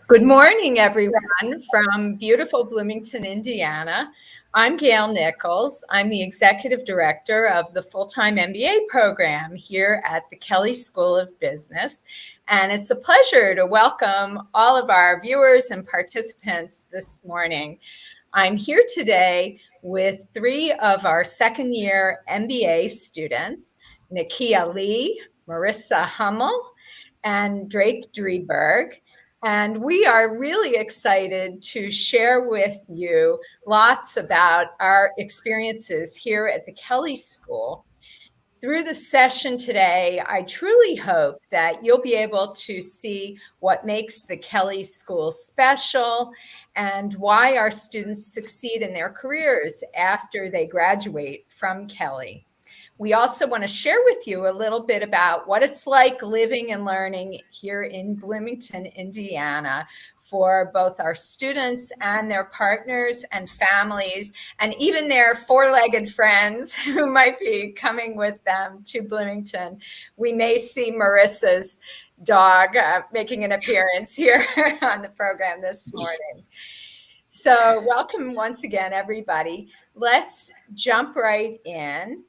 Good morning, everyone, from beautiful Bloomington, Indiana. I'm Gale Nichols. I'm the Executive Director of the full-time MBA program here at the Kelley School of Business. And it's a pleasure to welcome all of our viewers and participants this morning. I'm here today with three of our second-year MBA students, Nakia Lee, Marissa Hummel, and Drieberg. And we are really excited to share with you lots about our experiences here at the Kelley School. Through the session today, I truly hope that you'll be able to see what makes the Kelley School special and why our students succeed in their careers after they graduate from Kelley. We also want to share with you a little bit about what it's like living and learning here in Bloomington, Indiana, for both our students and their partners and families, and even their four-legged friends who might be coming with them to Bloomington. We may see Marissa's dog making an appearance here on the program this morning. So welcome once again, everybody. Let's jump right in.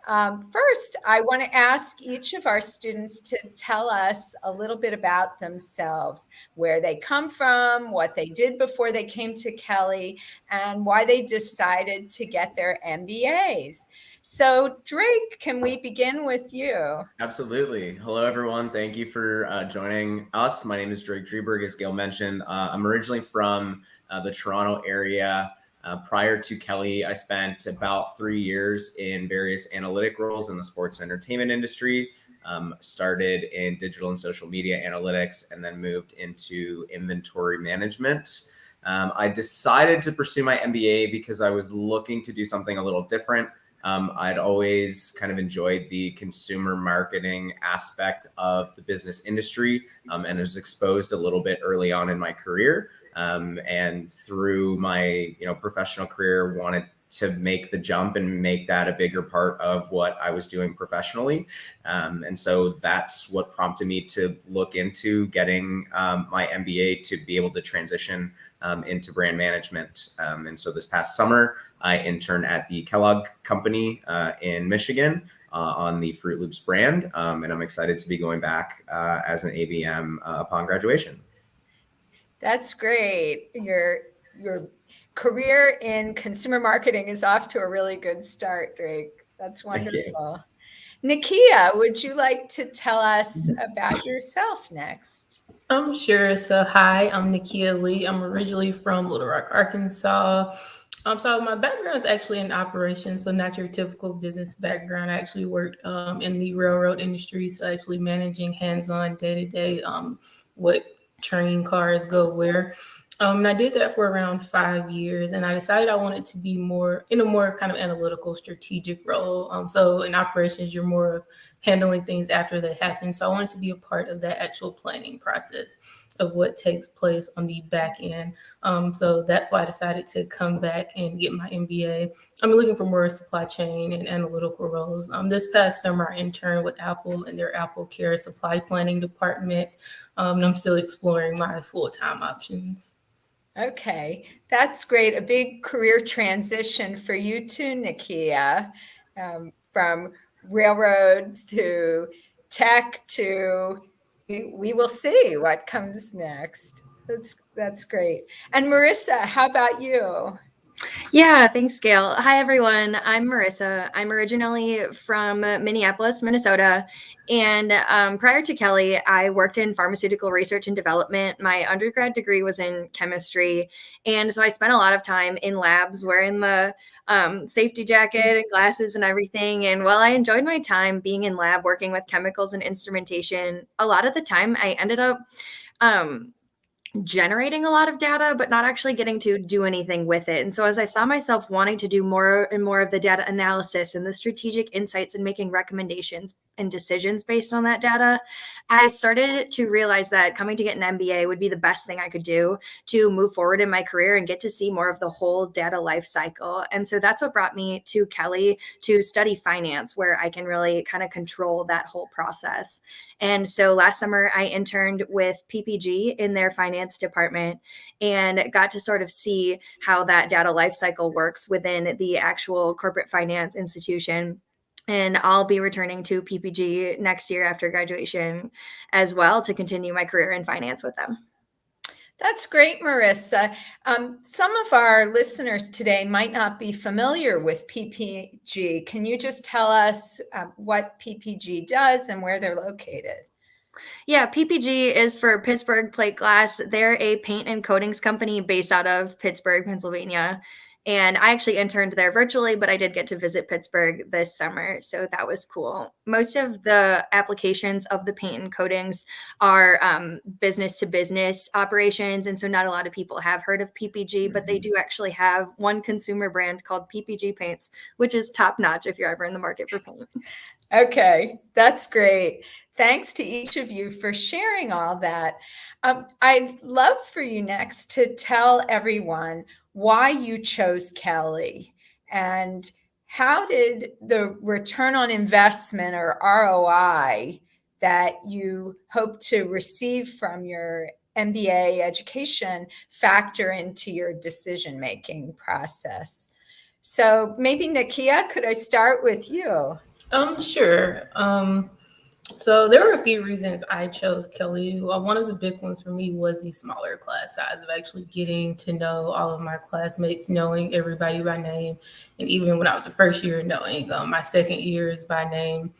First, I want to ask each of our students to tell us a little bit about themselves, where they come from, what they did before they came to Kelley, and why they decided to get their MBAs. So, Drake, can we begin with you? Absolutely. Hello, everyone. Thank you for joining us. My name is Drieberg, as Gale mentioned. I'm originally from the Toronto area. Prior to Kelley, I spent about 3 years in various analytic roles in the sports and entertainment industry. Started in digital and social media analytics and then moved into inventory management. I decided to pursue my MBA because I was looking to do something a little different. I'd always kind of enjoyed the consumer marketing aspect of the business industry and was exposed a little bit early on in my career. And through my professional career, wanted to make the jump and make that a bigger part of what I was doing professionally. And so that's what prompted me to look into getting my MBA to be able to transition into brand management. And so this past summer, I interned at the Kellogg company in Michigan on the Fruit Loops brand. And I'm excited to be going back as an ABM upon graduation. That's great. Your career in consumer marketing is off to a really good start, Drake. That's wonderful. Nakia, would you like to tell us about yourself next? Sure. So hi, I'm Nakia Lee. I'm originally from Little Rock, Arkansas. So my background is actually in operations, so not your typical business background. I actually worked in the railroad industry, so actually managing hands-on day-to-day what train cars go where. And I did that for around 5 years, and I decided I wanted to be more in a more kind of analytical, strategic role. So in operations, you're more of handling things after they happen. So I wanted to be a part of that actual planning process of what takes place on the back end. So that's why I decided to come back and get my MBA. I'm looking for more supply chain and analytical roles. This past summer, I interned with Apple in their Apple Care supply planning department. And I'm still exploring my full-time options. Okay, that's great. A big career transition for you too, Nakia, from railroads to tech to we will see what comes next. That's great. And Marissa, how about you? Yeah, thanks, Gale. Hi, everyone. I'm Marissa. I'm originally from Minneapolis, Minnesota. And prior to Kelley, I worked in pharmaceutical research and development. My undergrad degree was in chemistry. And so I spent a lot of time in labs wearing the safety jacket and glasses and everything. And while I enjoyed my time being in lab working with chemicals and instrumentation, a lot of the time I ended up generating a lot of data, but not actually getting to do anything with it. And so as I saw myself wanting to do more and more of the data analysis and the strategic insights and making recommendations and decisions based on that data, I started to realize that coming to get an MBA would be the best thing I could do to move forward in my career and get to see more of the whole data life cycle. And so that's what brought me to Kelley to study finance, where I can really kind of control that whole process. And so last summer, I interned with PPG in their finance department and got to sort of see how that data lifecycle works within the actual corporate finance institution. And I'll be returning to PPG next year after graduation as well to continue my career in finance with them. That's great, Marissa. Some of our listeners today might not be familiar with PPG. Can you just tell us what PPG does and where they're located? Yeah, PPG is for Pittsburgh Plate Glass. They're a paint and coatings company based out of Pittsburgh, Pennsylvania. And I actually interned there virtually, but I did get to visit Pittsburgh this summer. So that was cool. Most of the applications of the paint and coatings are business to business operations. And so not a lot of people have heard of PPG, but they do actually have one consumer brand called PPG Paints, which is top notch if you're ever in the market for paint. Okay, that's great. Thanks to each of you for sharing all that. I'd love for you next to tell everyone why you chose Kelley and how did the return on investment or ROI that you hope to receive from your MBA education factor into your decision-making process. So maybe Nakia, could I start with you? Sure. So there were a few reasons I chose Kelley. One of the big ones for me was the smaller class size of actually getting to know all of my classmates, knowing everybody by name, and even when I was a first year, knowing my second years by name.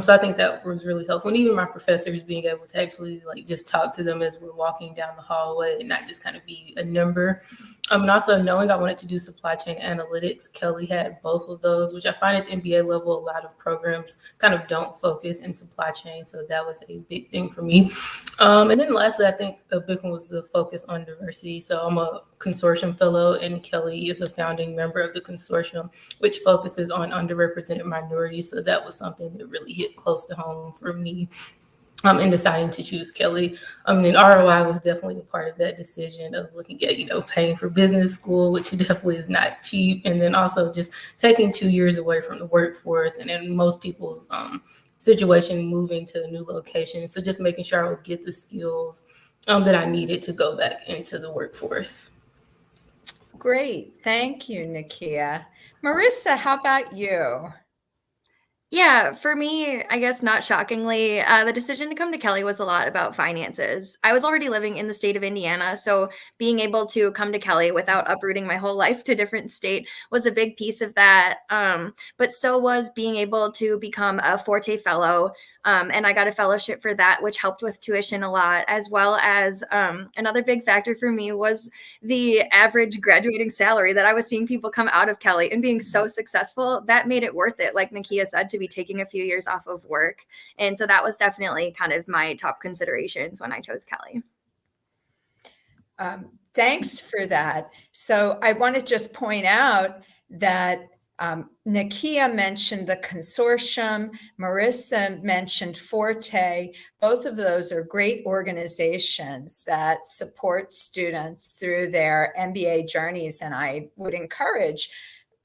So I think that was really helpful. And even my professors being able to actually like just talk to them as we're walking down the hallway and not just kind of be a number. And also knowing I wanted to do supply chain analytics, Kelley had both of those, which I find at the MBA level, a lot of programs kind of don't focus in supply chain. So that was a big thing for me. And then lastly, I think a big one was the focus on diversity. So I'm a consortium fellow and Kelley is a founding member of the consortium, which focuses on underrepresented minorities. So that was something that really hit close to home for me. In deciding to choose Kelley. And ROI was definitely a part of that decision of looking at, paying for business school, which definitely is not cheap. And then also just taking 2 years away from the workforce and in most people's situation, moving to a new location. So just making sure I would get the skills that I needed to go back into the workforce. Great. Thank you, Nakia. Marissa, how about you? Yeah, for me, I guess not shockingly, the decision to come to Kelley was a lot about finances. I was already living in the state of Indiana, so being able to come to Kelley without uprooting my whole life to a different state was a big piece of that. But so was being able to become a Forté fellow, and I got a fellowship for that, which helped with tuition a lot, as well as another big factor for me was the average graduating salary that I was seeing people come out of Kelley and being so successful. That made it worth it, like Nakia said, to be taking a few years off of work. And so that was definitely kind of my top considerations when I chose Kelley. Thanks for that. So I want to just point out that Nakia mentioned the consortium, Marissa mentioned Forté. Both of those are great organizations that support students through their MBA journeys, and I would encourage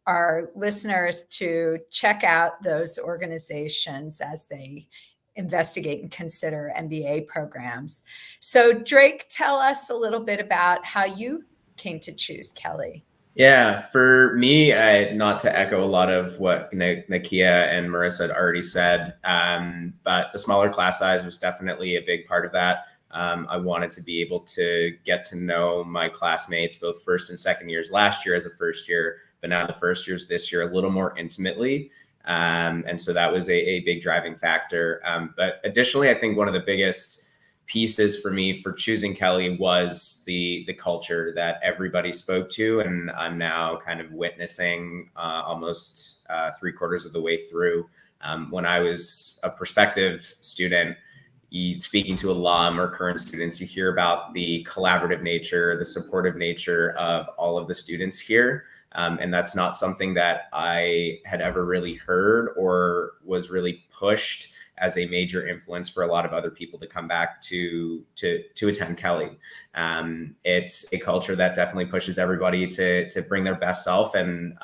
our listeners to check out those organizations as they investigate and consider MBA programs. So Drake, tell us a little bit about how you came to choose Kelley. Yeah, for me, not to echo a lot of what Nakia and Marissa had already said, but the smaller class size was definitely a big part of that. I wanted to be able to get to know my classmates, both first and second years last year as a first year, but now the first years this year a little more intimately. And so that was a big driving factor. But additionally, I think one of the biggest pieces for me for choosing Kelley was the culture that everybody spoke to. And I'm now kind of witnessing almost 3/4 of the way through. When I was a prospective student, speaking to alum or current students, you hear about the collaborative nature, the supportive nature of all of the students here. And that's not something that I had ever really heard or was really pushed as a major influence for a lot of other people to come back to attend Kelley. It's a culture that definitely pushes everybody to bring their best self and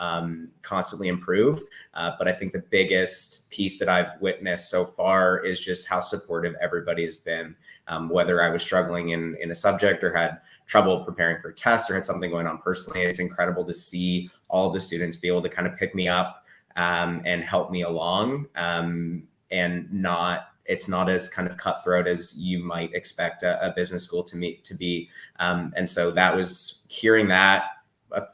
constantly improve. But I think the biggest piece that I've witnessed so far is just how supportive everybody has been. Whether I was struggling in a subject or had trouble preparing for a test or had something going on personally, it's incredible to see all of the students be able to kind of pick me up and help me along. And it's not as kind of cutthroat as you might expect a business school to be. And so that was hearing that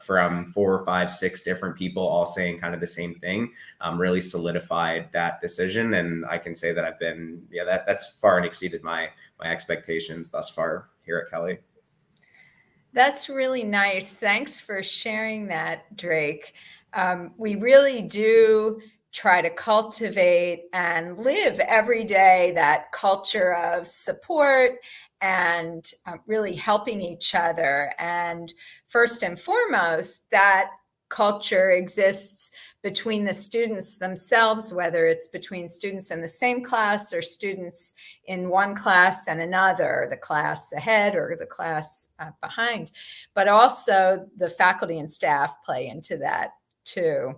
from 4, 5, 6 different people all saying kind of the same thing, really solidified that decision. And I can say that I've been, that's far and exceeded my expectations thus far here at Kelley. That's really nice. Thanks for sharing that, Drake. We really do try to cultivate and live every day that culture of support and really helping each other. And first and foremost, that culture exists between the students themselves, whether it's between students in the same class or students in one class and another, the class ahead or the class behind. But also the faculty and staff play into that too.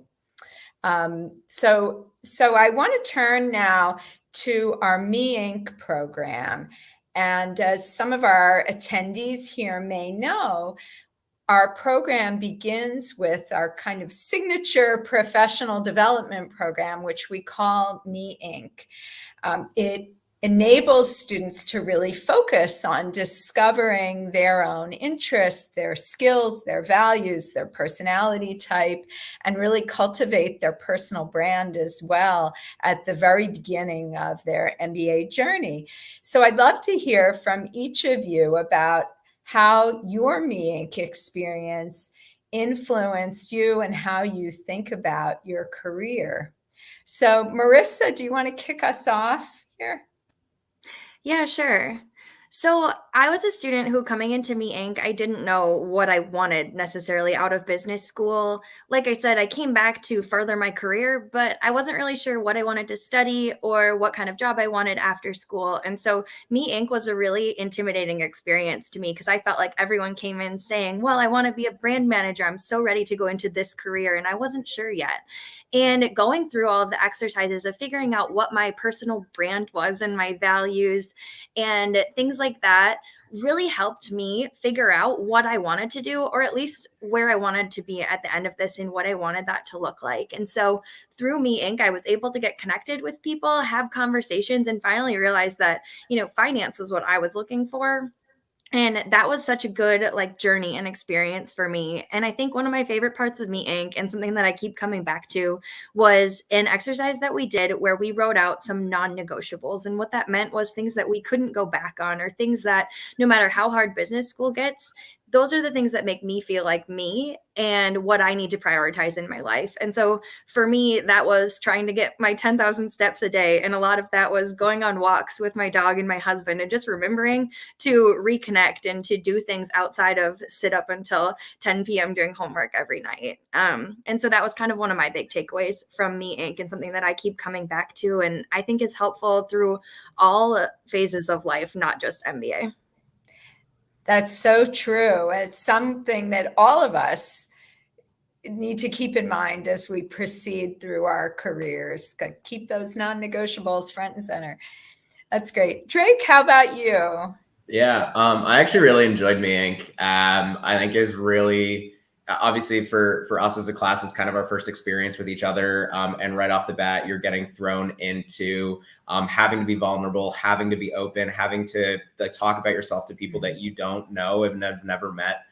So I want to turn now to our Me Inc. program. And as some of our attendees here may know, our program begins with our kind of signature professional development program, which we call Me Inc. It enables students to really focus on discovering their own interests, their skills, their values, their personality type, and really cultivate their personal brand as well at the very beginning of their MBA journey. So I'd love to hear from each of you about how your Me Inc. experience influenced you and how you think about your career. So Marissa, do you want to kick us off here? Yeah, sure. So I was a student who, coming into Me Inc., I didn't know what I wanted necessarily out of business school. Like I said, I came back to further my career, but I wasn't really sure what I wanted to study or what kind of job I wanted after school. And so Me Inc. was a really intimidating experience to me because I felt like everyone came in saying, well, I want to be a brand manager. I'm so ready to go into this career. And I wasn't sure yet. And going through all of the exercises of figuring out what my personal brand was and my values and things like that really helped me figure out what I wanted to do, or at least where I wanted to be at the end of this and what I wanted that to look like. And so through Me Inc., I was able to get connected with people, have conversations, and finally realize that, finance was what I was looking for. And that was such a good journey and experience for me. And I think one of my favorite parts of Me Inc. and something that I keep coming back to was an exercise that we did where we wrote out some non-negotiables. And what that meant was things that we couldn't go back on, or things that no matter how hard business school gets, those are the things that make me feel like me and what I need to prioritize in my life. And so for me, that was trying to get my 10,000 steps a day. And a lot of that was going on walks with my dog and my husband and just remembering to reconnect and to do things outside of sit up until 10 p.m. doing homework every night. And so that was kind of one of my big takeaways from Me Inc. and something that I keep coming back to and I think is helpful through all phases of life, not just MBA. That's so true. It's something that all of us need to keep in mind as we proceed through our careers. Keep those non-negotiables front and center. That's great. Drake, how about you? Yeah, I actually really enjoyed Me Inc. I think it was really, obviously for us as a class, it's kind of our first experience with each other. And right off the bat, you're getting thrown into having to be vulnerable, having to be open, having to talk about yourself to people that you don't know and have never met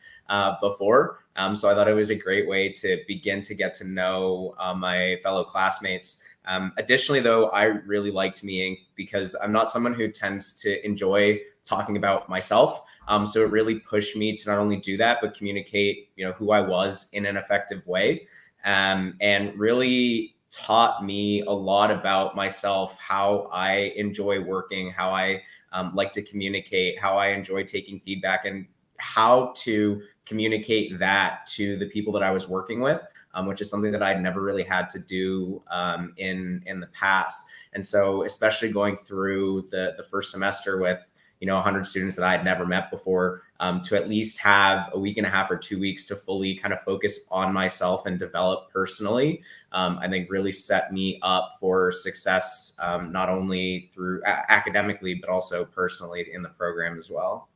before. So I thought it was a great way to begin to get to know my fellow classmates. Additionally, though, I really liked Me Inc. because I'm not someone who tends to enjoy talking about myself. So it really pushed me to not only do that, but communicate, who I was in an effective way, and really taught me a lot about myself, how I enjoy working, how I like to communicate, how I enjoy taking feedback, and how to communicate that to the people that I was working with which is something that I'd never really had to do in the past. And so especially going through the first semester with 100 students that I had never met before, to at least have a week and a half or 2 weeks to fully kind of focus on myself and develop personally, I think really set me up for success, not only through academically, but also personally in the program as well.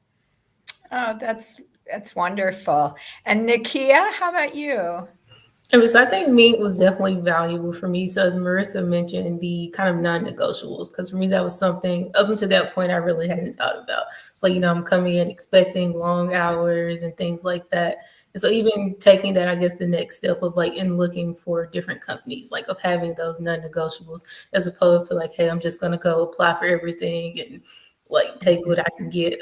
Oh, that's wonderful. And Nakia, how about you? So I think meet was definitely valuable for me. So as Marissa mentioned, the kind of non-negotiables, because for me, that was something up until that point I really hadn't thought about. It's like, I'm coming in expecting long hours and things like that. And so even taking that, I guess the next step of like in looking for different companies, like of having those non-negotiables, as opposed to like, hey, I'm just going to go apply for everything and like take what I can get.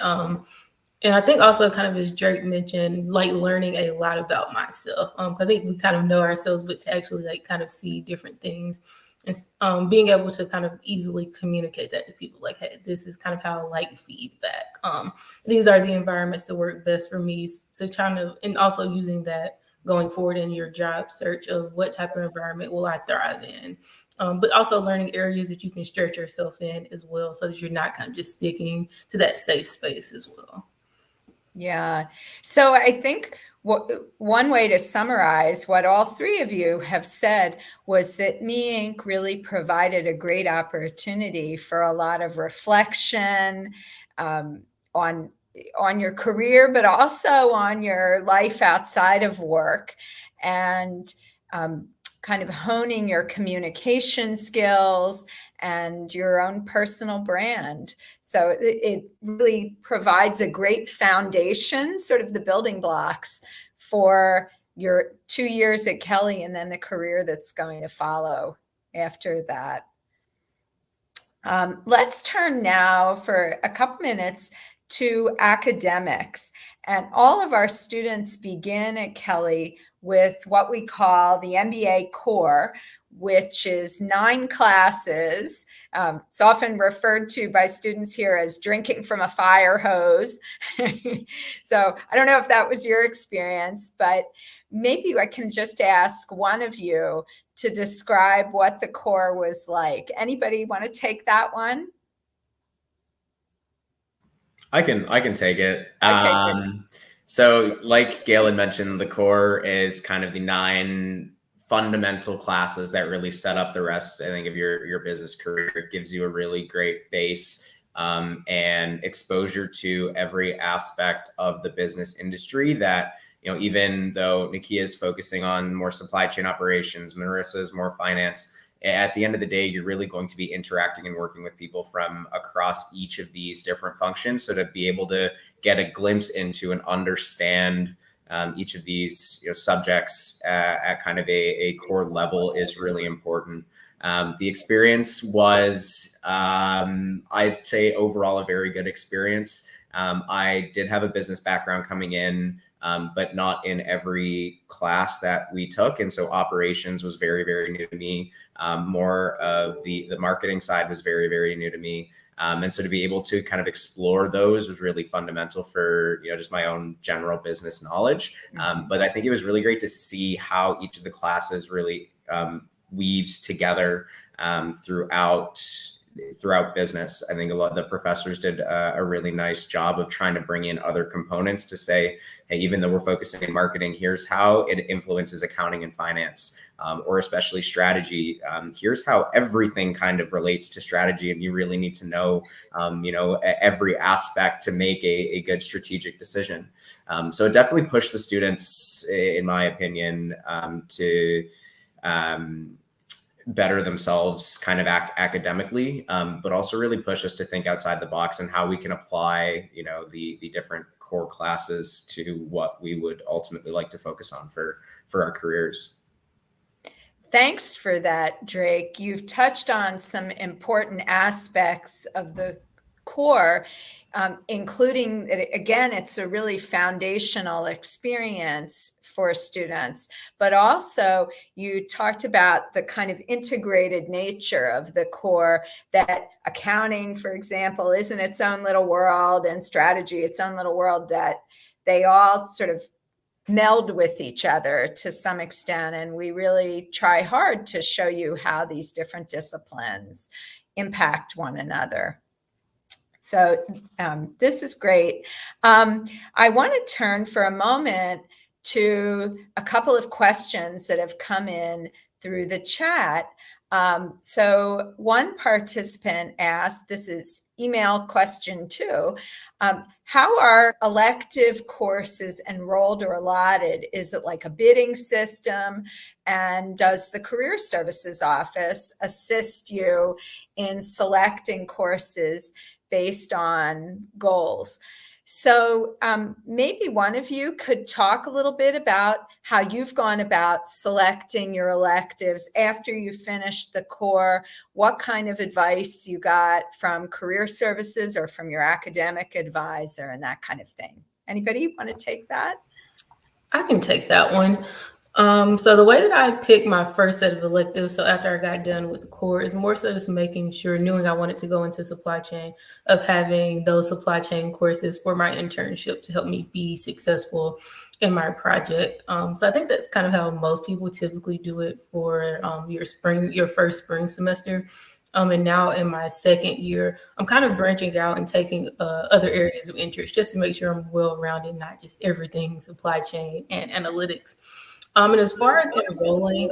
And I think also kind of as Drake mentioned, like learning a lot about myself. I think we kind of know ourselves, but to actually like kind of see different things and being able to kind of easily communicate that to people, like, hey, this is kind of how I like feedback. These are the environments that work best for me. So kind of, and also using that going forward in your job search of what type of environment will I thrive in. But also learning areas that you can stretch yourself in as well, so that you're not kind of just sticking to that safe space as well. Yeah. So I think one way to summarize what all three of you have said was that Me Inc. really provided a great opportunity for a lot of reflection on your career, but also on your life outside of work, and kind of honing your communication skills and your own personal brand. So it really provides a great foundation, sort of the building blocks for your 2 years at Kelley and then the career that's going to follow after that. Let's turn now for a couple minutes to academics. And all of our students begin at Kelley with what we call the MBA core, which is 9 classes. It's often referred to by students here as drinking from a fire hose. So I don't know if that was your experience, but maybe I can just ask one of you to describe what the core was like. Anybody want to take that one? I can take it. Okay, So like Gale had mentioned, the core is kind of the 9 fundamental classes that really set up the rest, I think, of your business career. It gives you a really great base and exposure to every aspect of the business industry that, even though Nakia is focusing on more supply chain operations, Marissa is more finance, at the end of the day, you're really going to be interacting and working with people from across each of these different functions. So to be able to get a glimpse into and understand each of these subjects at kind of a core level is really important. The experience was, I'd say overall, a very good experience. I did have a business background coming in, but not in every class that we took. And so operations was very, very new to me. More of the marketing side was very, very new to me. And so to be able to kind of explore those was really fundamental for, just my own general business knowledge. But I think it was really great to see how each of the classes really weaves together throughout business. I think a lot of the professors did a really nice job of trying to bring in other components to say, hey, even though we're focusing in marketing, here's how it influences accounting and finance, or especially strategy. Here's how everything kind of relates to strategy, and you really need to know, every aspect to make a good strategic decision. So it definitely pushed the students, in my opinion, to better themselves kind of academically, but also really push us to think outside the box and how we can apply, the different core classes to what we would ultimately like to focus on for our careers. Thanks for that, Drake. You've touched on some important aspects of the core, including that, again, it's a really foundational experience for students, but also you talked about the kind of integrated nature of the core, that accounting, for example, isn't its own little world, and strategy its own little world, that they all sort of meld with each other to some extent. And we really try hard to show you how these different disciplines impact one another. So this is great. I want to turn for a moment to a couple of questions that have come in through the chat. So one participant asked, this is email question 2, how are elective courses enrolled or allotted? Is it like a bidding system? And does the Career Services Office assist you in selecting courses based on goals? So maybe one of you could talk a little bit about how you've gone about selecting your electives after you finished the core, what kind of advice you got from Career Services or from your academic advisor and that kind of thing. Anybody want to take that? I can take that one. So the way that I picked my first set of electives, so after I got done with the core, is more so just making sure, knowing I wanted to go into supply chain, of having those supply chain courses for my internship to help me be successful in my project. So I think that's kind of how most people typically do it for your first spring semester. And now in my second year, I'm kind of branching out and taking other areas of interest just to make sure I'm well-rounded, not just everything supply chain and analytics. And as far as enrolling,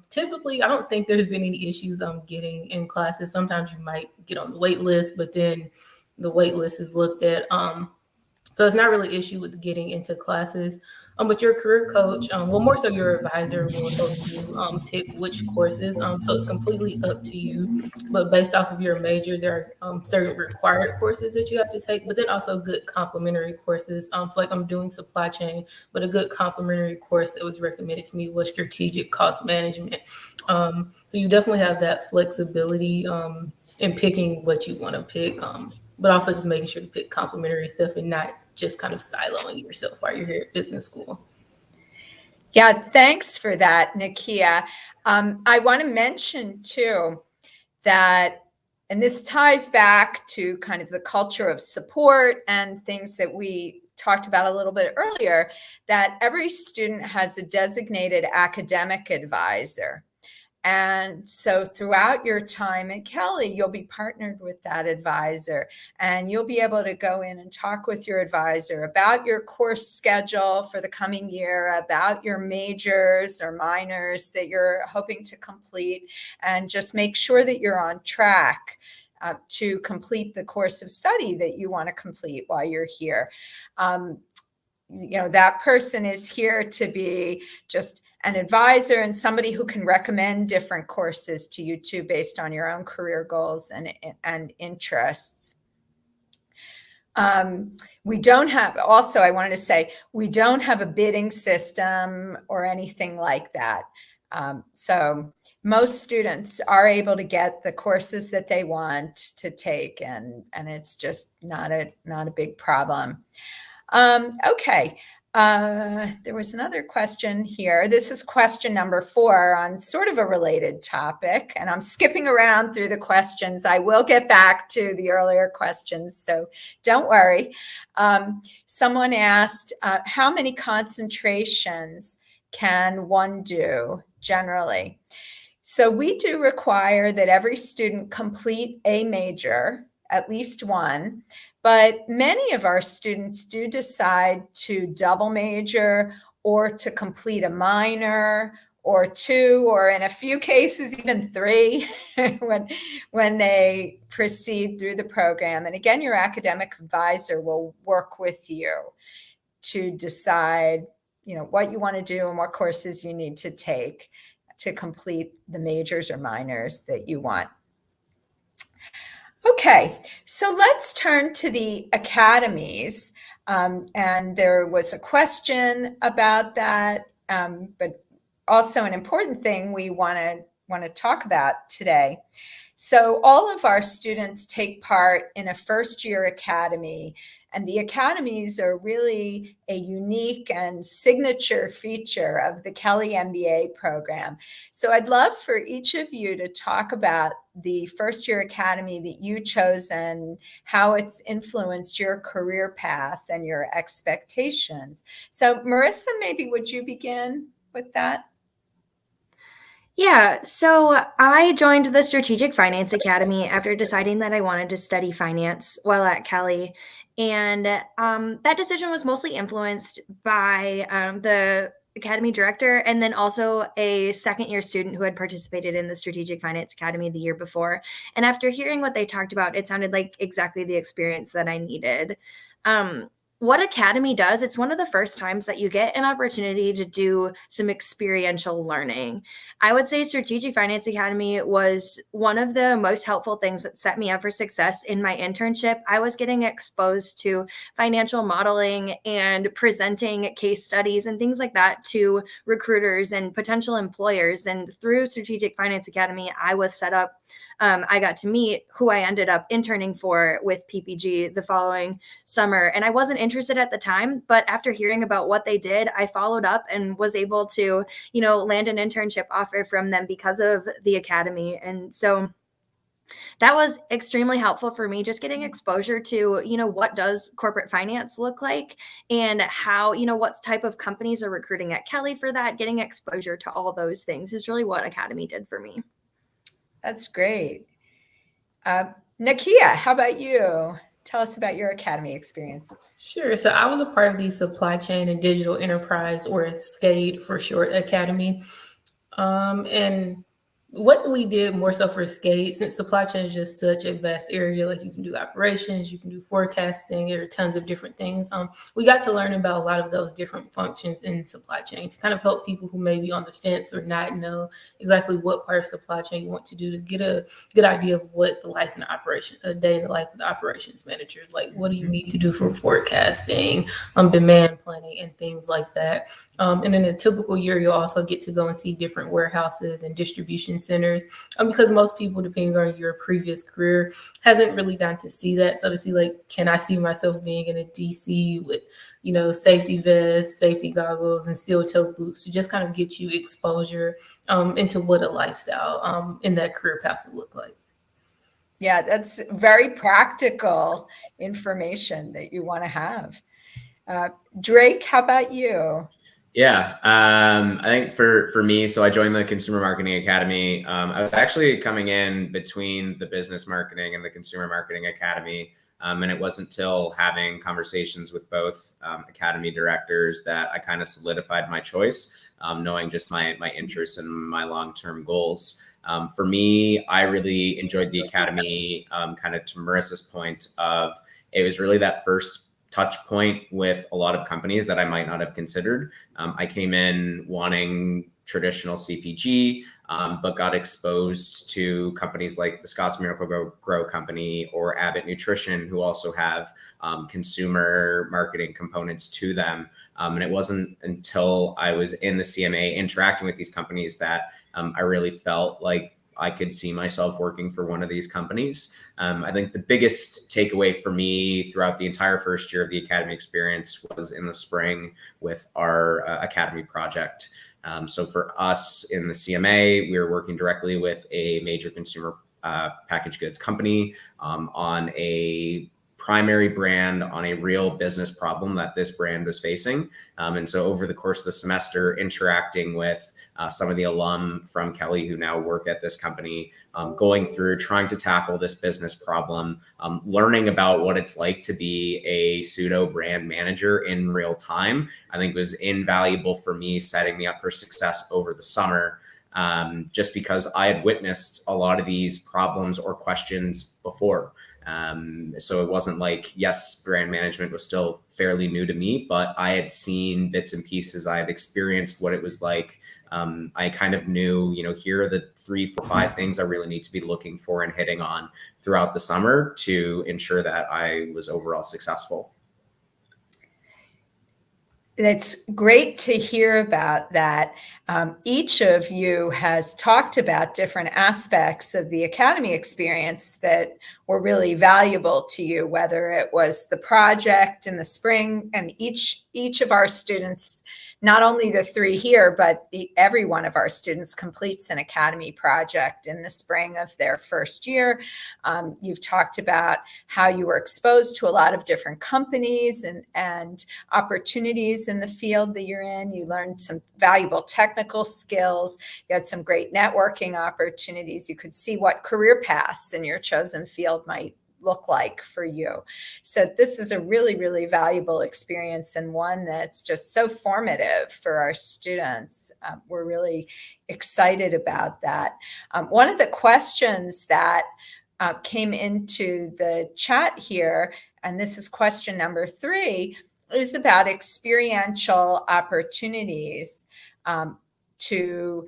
typically, I don't think there's been any issues getting in classes. Sometimes you might get on the wait list, but then the wait list is looked at. So it's not really an issue with getting into classes. But your career coach, well, more so your advisor will help you pick which courses. So it's completely up to you. But based off of your major, there are certain required courses that you have to take, but then also good complementary courses. So like I'm doing supply chain, but a good complementary course that was recommended to me was strategic cost management. So you definitely have that flexibility in picking what you want to pick, but also just making sure to pick complementary stuff and not just kind of siloing yourself while you're here at business school. Yeah, thanks for that, Nakia. I want to mention too that, and this ties back to kind of the culture of support and things that we talked about a little bit earlier, that every student has a designated academic advisor. And so throughout your time at Kelley, you'll be partnered with that advisor, and you'll be able to go in and talk with your advisor about your course schedule for the coming year, about your majors or minors that you're hoping to complete, and just make sure that you're on track to complete the course of study that you want to complete while you're here. That person is here to be just an advisor and somebody who can recommend different courses to you too, based on your own career goals and interests. We don't have, also, I wanted to say, we don't have a bidding system or anything like that. So most students are able to get the courses that they want to take, and it's just not a big problem. Okay. There was another question here. This is question number 4 on sort of a related topic, and I'm skipping around through the questions. I will get back to the earlier questions, so don't worry. Someone asked, how many concentrations can one do generally? So we do require that every student complete a major, at least one. But many of our students do decide to double major or to complete a minor or 2, or in a few cases, even 3 when they proceed through the program. And again, your academic advisor will work with you to decide, what you want to do and what courses you need to take to complete the majors or minors that you want. Okay, so let's turn to the academies. And there was a question about that, but also an important thing we want to talk about today. So all of our students take part in a first-year academy, and the academies are really a unique and signature feature of the Kelley MBA program. So I'd love for each of you to talk about the first-year academy that you chose and how it's influenced your career path and your expectations. So Marissa, maybe would you begin with that? Yeah, so I joined the Strategic Finance Academy after deciding that I wanted to study finance while at Kelley. And that decision was mostly influenced by the academy director and then also a second year student who had participated in the Strategic Finance Academy the year before. And after hearing what they talked about, it sounded like exactly the experience that I needed. What Academy does, it's one of the first times that you get an opportunity to do some experiential learning. I would say Strategic Finance Academy was one of the most helpful things that set me up for success in my internship. I was getting exposed to financial modeling and presenting case studies and things like that to recruiters and potential employers. And through Strategic Finance Academy, I was set up. I got to meet who I ended up interning for with PPG the following summer. And I wasn't interested at the time, but after hearing about what they did, I followed up and was able to, land an internship offer from them because of the academy. And so that was extremely helpful for me, just getting exposure to, what does corporate finance look like and how, what type of companies are recruiting at Kelley for that. Getting exposure to all those things is really what Academy did for me. That's great. Nakia, how about you? Tell us about your academy experience. Sure. So I was a part of the Supply Chain and Digital Enterprise, or SCADE for short, academy. And what we did more so for SCADE, since supply chain is just such a vast area, like you can do operations, you can do forecasting, there are tons of different things. We got to learn about a lot of those different functions in supply chain to kind of help people who may be on the fence or not know exactly what part of supply chain you want to do, to get a good idea of what the life and operation, a day in the life of the operations manager is like. What do you need to do for forecasting, demand planning, and things like that. And in a typical year, you'll also get to go and see different warehouses and distribution centers, because most people, depending on your previous career, hasn't really gotten to see that. So to see, like, can I see myself being in a DC with, safety vests, safety goggles, and steel toe boots, to just kind of get you exposure into what a lifestyle in that career path would look like. Yeah, that's very practical information that you want to have. Drake, how about you? Yeah, I think for me, so I joined the Consumer Marketing Academy. I was actually coming in between the Business Marketing and the Consumer Marketing Academy. And it wasn't until having conversations with both academy directors that I kind of solidified my choice, knowing just my interests and my long-term goals. For me, I really enjoyed the academy, kind of to Marissa's point of, it was really that first touch point with a lot of companies that I might not have considered. I came in wanting traditional CPG, but got exposed to companies like the Scotts Miracle-Gro Company or Abbott Nutrition, who also have consumer marketing components to them. And it wasn't until I was in the CMA interacting with these companies that I really felt like I could see myself working for one of these companies. I think the biggest takeaway for me throughout the entire first year of the academy experience was in the spring with our academy project. So for us in the CMA, we were working directly with a major consumer packaged goods company on a primary brand, on a real business problem that this brand was facing. And so over the course of the semester, interacting with some of the alum from Kelley who now work at this company, going through trying to tackle this business problem, learning about what it's like to be a pseudo brand manager in real time, I think was invaluable for me, setting me up for success over the summer. Just because I had witnessed a lot of these problems or questions before. So it wasn't like, yes, brand management was still fairly new to me, but I had seen bits and pieces. I had experienced what it was like. I kind of knew, here are the 3, 4, 5 things I really need to be looking for and hitting on throughout the summer to ensure that I was overall successful. It's great to hear about that. Each of you has talked about different aspects of the academy experience that were really valuable to you, whether it was the project in the spring, and each of our students, not only the three here, but every one of our students completes an academy project in the spring of their first year. You've talked about how you were exposed to a lot of different companies and opportunities in the field that you're in. You learned some valuable technical skills. You had some great networking opportunities. You could see what career paths in your chosen field might look like for you. So this is a really, really valuable experience, and one that's just so formative for our students. We're really excited about that. One of the questions that came into the chat here, and this is question number 3, is about experiential opportunities to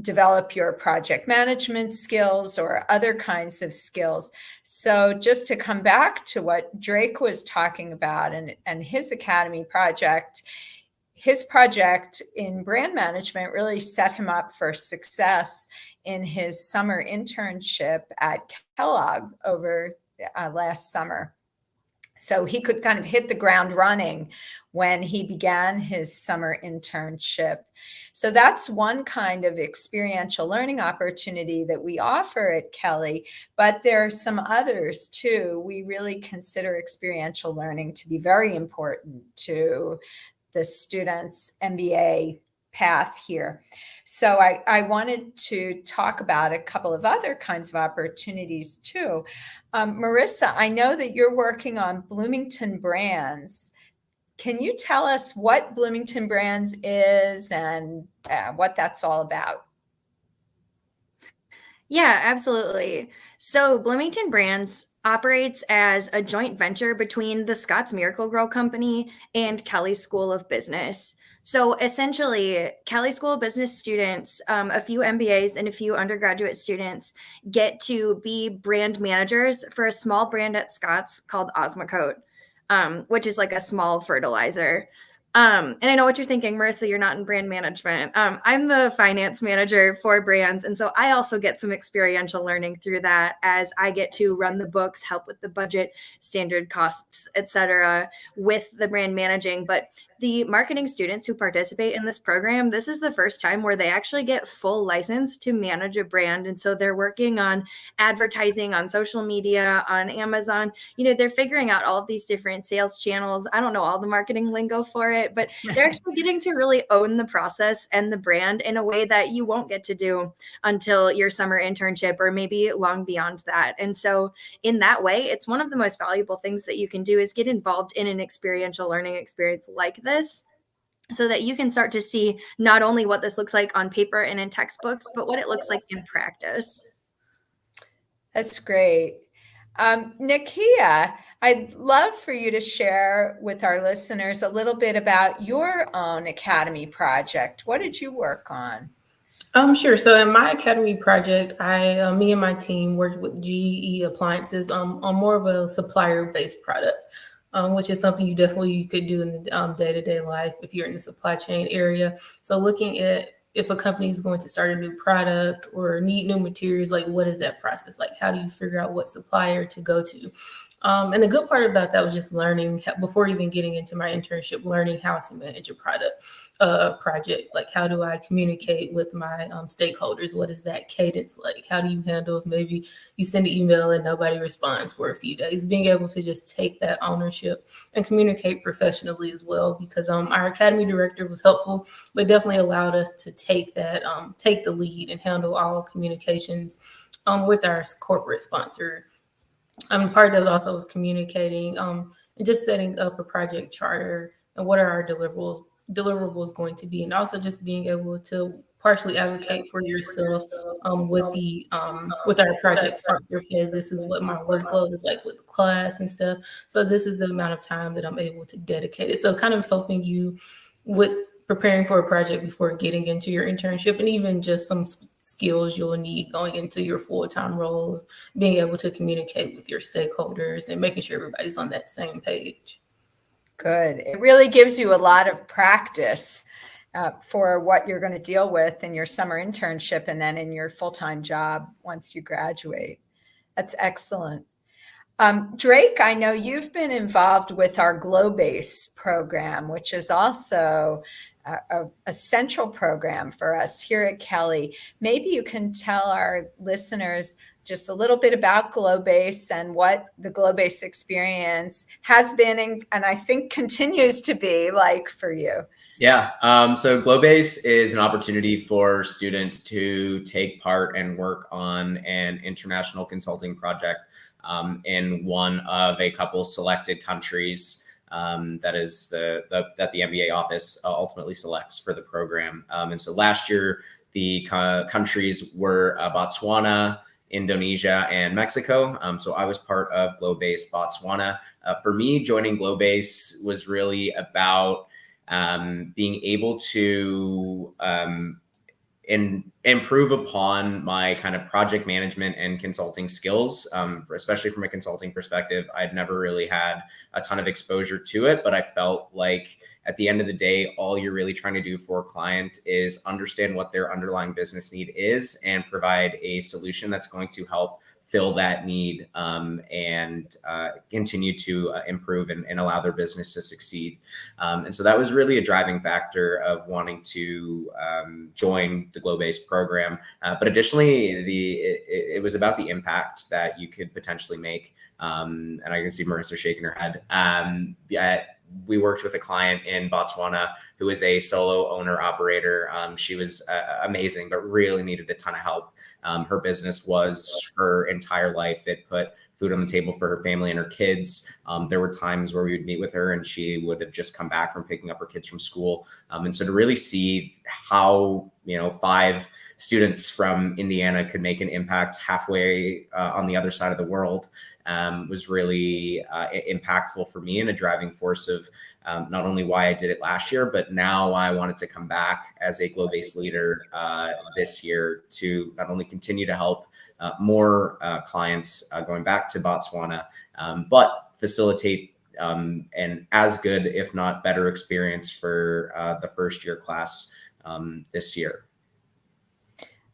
develop your project management skills or other kinds of skills. So just to come back to what Drake was talking about and his academy project, his project in brand management really set him up for success in his summer internship at Kellogg over last summer. So he could kind of hit the ground running when he began his summer internship. So that's one kind of experiential learning opportunity that we offer at Kelley, but there are some others too. We really consider experiential learning to be very important to the students' MBA path here. So I wanted to talk about a couple of other kinds of opportunities too. Marissa, I know that you're working on Bloomington Brands. Can you tell us what Bloomington Brands is and what that's all about? Yeah, absolutely. So Bloomington Brands operates as a joint venture between the Scott's Miracle-Gro Company and Kelley School of Business. So essentially, Kelley School of Business students, a few MBAs and a few undergraduate students get to be brand managers for a small brand at Scott's called Osmocote, which is like a small fertilizer. And I know what you're thinking, Marissa, you're not in brand management. I'm the finance manager for brands. And so I also get some experiential learning through that as I get to run the books, help with the budget, standard costs, et cetera, with the brand managing. But the marketing students who participate in this program, this is the first time where they actually get full license to manage a brand. And so they're working on advertising on social media, on Amazon. You know, they're figuring out all of these different sales channels. I don't know all the marketing lingo for it, but they're actually getting to really own the process and the brand in a way that you won't get to do until your summer internship or maybe long beyond that. And so in that way, it's one of the most valuable things that you can do is get involved in an experiential learning experience like this, so that you can start to see not only what this looks like on paper and in textbooks, but what it looks like in practice. That's great. Nakia, I'd love for you to share with our listeners a little bit about your own academy project. What did you work on? Sure. So in my academy project, me and my team worked with GE Appliances on more of a supplier-based product, which is something you could do in the day-to-day life if you're in the supply chain area. So looking at if a company is going to start a new product or need new materials, like what is that process like? How do you figure out what supplier to go to? And the good part about that was just learning before even getting into my internship, learning how to manage a project. Like, how do I communicate with my stakeholders? What is that cadence like? How do you handle if maybe you send an email and nobody responds for a few days? Being able to just take that ownership and communicate professionally as well, because our academy director was helpful, but definitely allowed us to take the lead and handle all communications with our corporate sponsor. Part of that also was communicating and just setting up a project charter and what are our deliverables going to be, and also just being able to partially advocate for yourself with our project sponsor. Okay, this is what my workload is like with class and stuff. So this is the amount of time that I'm able to dedicate it. So kind of helping you with preparing for a project before getting into your internship, and even just some skills you'll need going into your full-time role, being able to communicate with your stakeholders and making sure everybody's on that same page. Good. It really gives you a lot of practice for what you're going to deal with in your summer internship and then in your full-time job once you graduate. That's excellent. Drake, I know you've been involved with our GloBase program, which is also a central program for us here at Kelley. Maybe you can tell our listeners just a little bit about GloBase and what the GloBase experience has been and I think continues to be like for you. Yeah, so GloBase is an opportunity for students to take part and work on an international consulting project in one of a couple selected countries that the MBA office ultimately selects for the program. And so last year, the countries were Botswana, Indonesia, and Mexico. So I was part of GloBase Botswana. For me, joining GloBase was really about being able to improve upon my kind of project management and consulting skills, especially from a consulting perspective. I'd never really had a ton of exposure to it, but I felt like at the end of the day, all you're really trying to do for a client is understand what their underlying business need is and provide a solution that's going to help fill that need and continue to improve and allow their business to succeed. And so that was really a driving factor of wanting to join the GloBase program. But additionally, it was about the impact that you could potentially make. And I can see Marissa shaking her head. We worked with a client in Botswana who is a solo owner operator. She was amazing, but really needed a ton of help. Her business was her entire life. It put food on the table for her family and her kids. There were times where we would meet with her and she would have just come back from picking up her kids from school. And so to really see how, 5 students from Indiana could make an impact halfway on the other side of the world was really impactful for me and a driving force of not only why I did it last year, but now I wanted to come back as a GloBase leader this year to not only continue to help more clients going back to Botswana, but facilitate an as good, if not better experience for the first year class this year.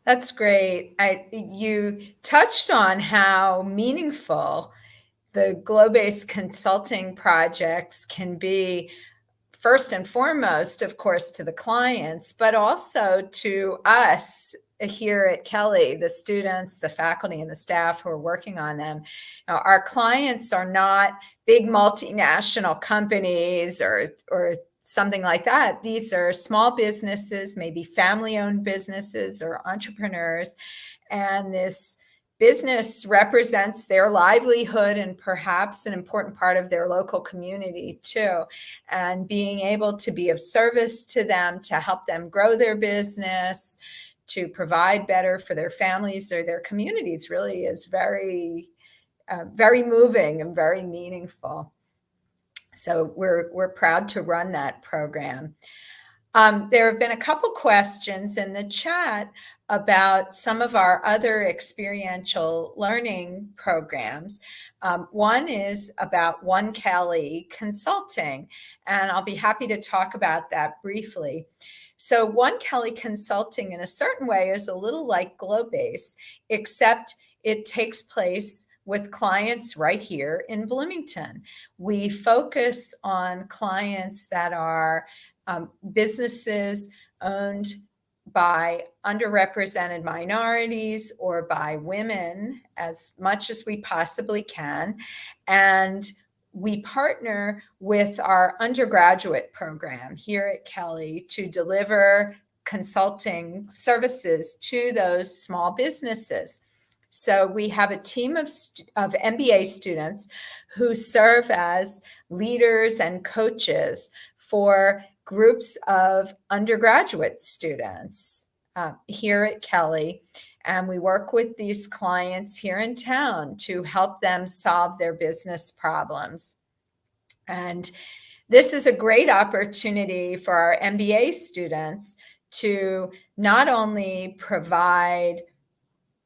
That's great. You touched on how meaningful the GloBase consulting projects can be, first and foremost, of course, to the clients, but also to us here at Kelley, the students, the faculty, and the staff who are working on them. Now, our clients are not big multinational companies or something like that. These are small businesses, maybe family-owned businesses or entrepreneurs, and this business represents their livelihood and perhaps an important part of their local community too. And being able to be of service to them, to help them grow their business, to provide better for their families or their communities really is very, very moving and very meaningful. So we're proud to run that program. There have been a couple questions in the chat about some of our other experiential learning programs. One is about One Kelley Consulting, and I'll be happy to talk about that briefly. So One Kelley Consulting in a certain way is a little like GloBase, except it takes place with clients right here in Bloomington. We focus on clients that are businesses owned by underrepresented minorities or by women as much as we possibly can. And we partner with our undergraduate program here at Kelley to deliver consulting services to those small businesses. So we have a team of MBA students who serve as leaders and coaches for groups of undergraduate students here at Kelley. And we work with these clients here in town to help them solve their business problems. And this is a great opportunity for our MBA students to not only provide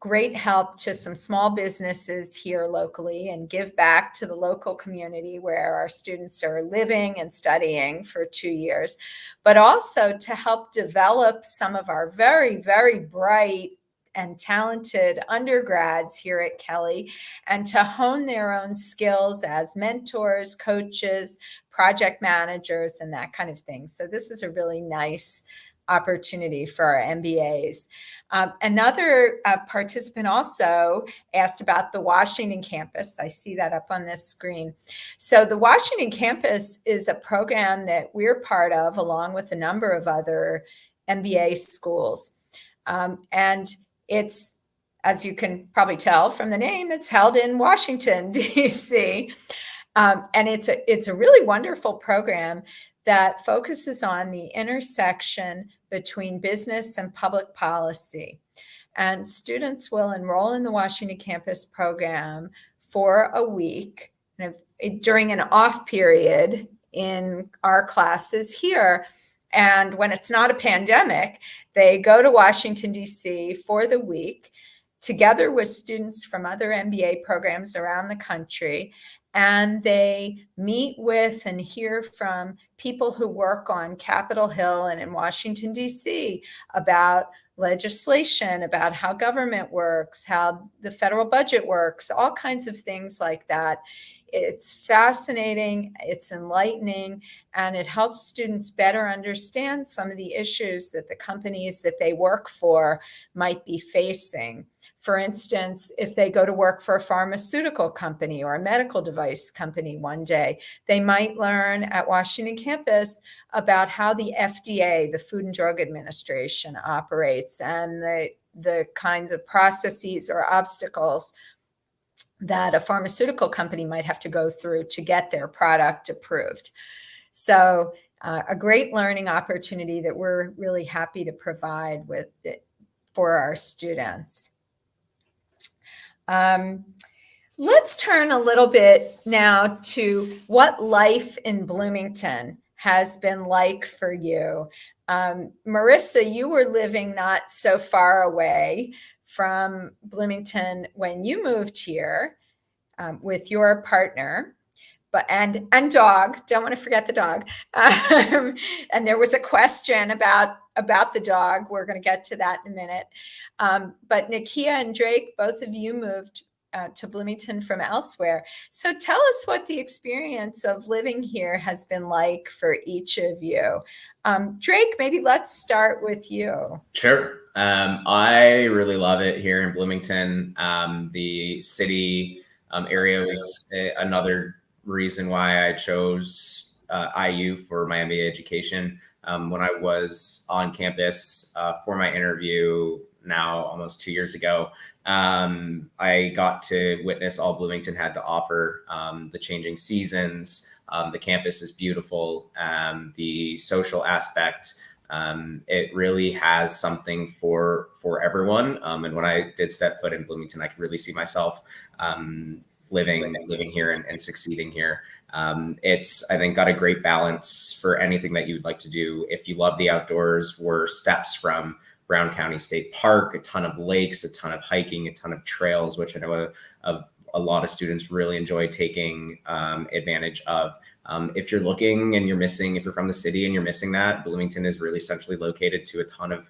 great help to some small businesses here locally and give back to the local community where our students are living and studying for 2 years, but also to help develop some of our very, very bright and talented undergrads here at Kelley, and to hone their own skills as mentors, coaches, project managers, and that kind of thing. So this is a really nice opportunity for our MBAs. Another participant also asked about the Washington campus. I see that up on this screen. So the Washington campus is a program that we're part of along with a number of other MBA schools. And it's, as you can probably tell from the name, it's held in Washington, D.C. And it's a really wonderful program that focuses on the intersection between business and public policy. And students will enroll in the Washington campus program for a week during an off period in our classes here. And when it's not a pandemic, they go to Washington, D.C. for the week, together with students from other MBA programs around the country. And they meet with and hear from people who work on Capitol Hill and in Washington, D.C. about legislation, about how government works, how the federal budget works, all kinds of things like that. It's fascinating, it's enlightening, and it helps students better understand some of the issues that the companies that they work for might be facing. For instance, if they go to work for a pharmaceutical company or a medical device company one day, they might learn at Washington campus about how the FDA, the Food and Drug Administration, operates and the kinds of processes or obstacles that a pharmaceutical company might have to go through to get their product approved. So a great learning opportunity that we're really happy to provide with it for our students. Let's turn a little bit now to what life in Bloomington has been like for you. Marissa, you were living not so far away from Bloomington when you moved here with your partner, and dog. Don't want to forget the dog. And there was a question about the dog. We're going to get to that in a minute. But Nakia and Drake, both of you moved to Bloomington from elsewhere. So tell us what the experience of living here has been like for each of you. Drake, maybe let's start with you. Sure. I really love it here in Bloomington. The city area was another reason why I chose IU for my MBA education. When I was on campus for my interview now almost 2 years ago, I got to witness all Bloomington had to offer, the changing seasons. The campus is beautiful. The social aspect, it really has something for everyone. And when I did step foot in Bloomington, I could really see myself living here and succeeding here. It's, I think, got a great balance for anything that you'd like to do. If you love the outdoors, we're steps from Brown County State Park, a ton of lakes, a ton of hiking, a ton of trails, which I know a lot of students really enjoy taking advantage of. If you're looking and if you're from the city and you're missing that, Bloomington is really centrally located to a ton of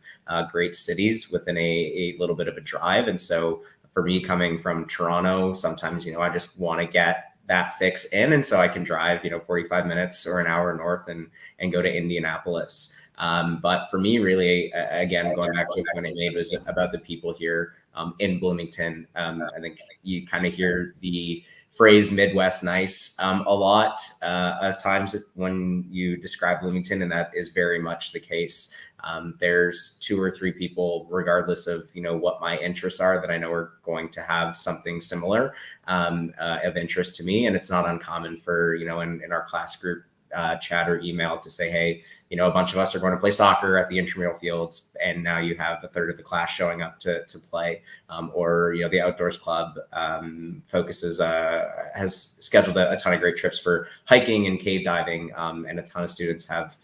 great cities within a little bit of a drive. And so for me, coming from Toronto, sometimes, I just want to get that fix in. And so I can drive, 45 minutes or an hour north and go to Indianapolis. But for me, really, again, going back to the point I made, was about the people here in Bloomington. I think you kind of hear the phrase Midwest nice a lot of times when you describe Bloomington, and that is very much the case. There's 2 or 3 people, regardless of what my interests are, that I know are going to have something similar of interest to me, and it's not uncommon for in our class group chat or email to say, hey, a bunch of us are going to play soccer at the intramural fields, and now you have a third of the class showing up to play, or the outdoors club has scheduled a ton of great trips for hiking and cave diving, and a ton of students have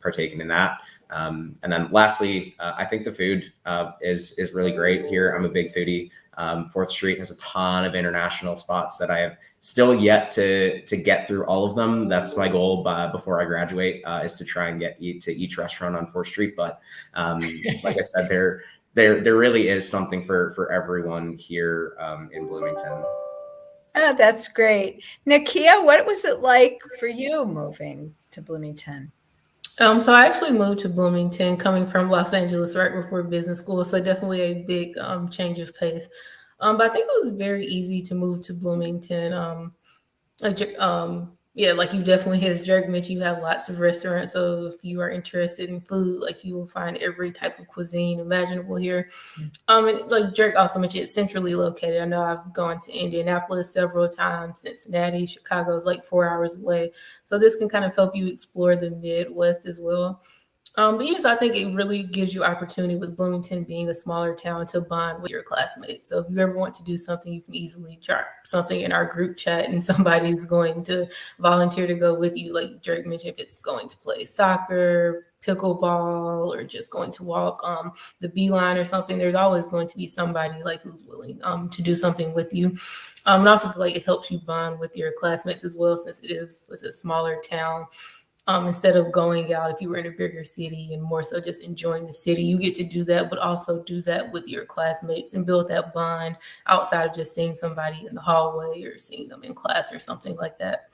partaken in that. And then lastly, I think the food is really great here. I'm a big foodie. 4th Street has a ton of international spots that I have still yet to get through all of them. That's my goal before I graduate, is to try and eat to each restaurant on 4th Street. But like I said, there really is something for everyone here in Bloomington. Oh, that's great. Nakia, what was it like for you moving to Bloomington? So I actually moved to Bloomington coming from Los Angeles right before business school. So definitely a big change of pace. But I think it was very easy to move to Bloomington. Yeah, like you definitely, as Jerk mentioned, you have lots of restaurants. So if you are interested in food, like you will find every type of cuisine imaginable here. And like Jerk also mentioned, it's centrally located. I know I've gone to Indianapolis several times, Cincinnati, Chicago is like 4 hours away. So this can kind of help you explore the Midwest as well. But yes, I think it really gives you opportunity with Bloomington being a smaller town to bond with your classmates. So if you ever want to do something, you can easily drop something in our group chat and somebody's going to volunteer to go with you. Like Jerk mentioned, if it's going to play soccer, pickleball, or just going to walk the beeline or something, there's always going to be somebody like who's willing to do something with you. And also feel like it helps you bond with your classmates as well, since it's a smaller town. Instead of going out, if you were in a bigger city and more so just enjoying the city, you get to do that, but also do that with your classmates and build that bond outside of just seeing somebody in the hallway or seeing them in class or something like that.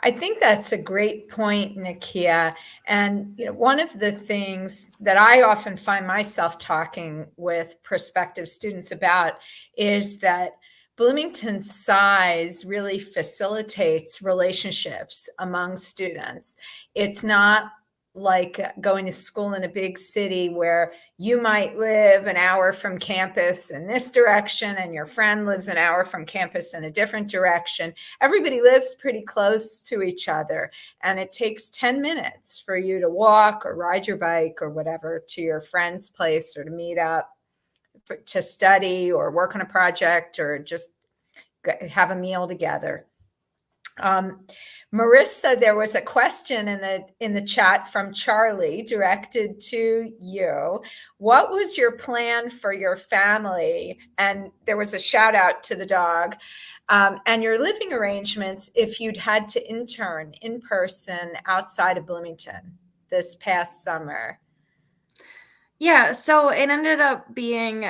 I think that's a great point, Nakia. And one of the things that I often find myself talking with prospective students about is that Bloomington's size really facilitates relationships among students. It's not like going to school in a big city where you might live an hour from campus in this direction and your friend lives an hour from campus in a different direction. Everybody lives pretty close to each other, and it takes 10 minutes for you to walk or ride your bike or whatever to your friend's place, or to meet up to study or work on a project or just have a meal together. Marissa, there was a question in the chat from Charlie directed to you. What was your plan for your family? And there was a shout out to the dog, and your living arrangements if you'd had to intern in person outside of Bloomington this past summer. Yeah, so it ended up being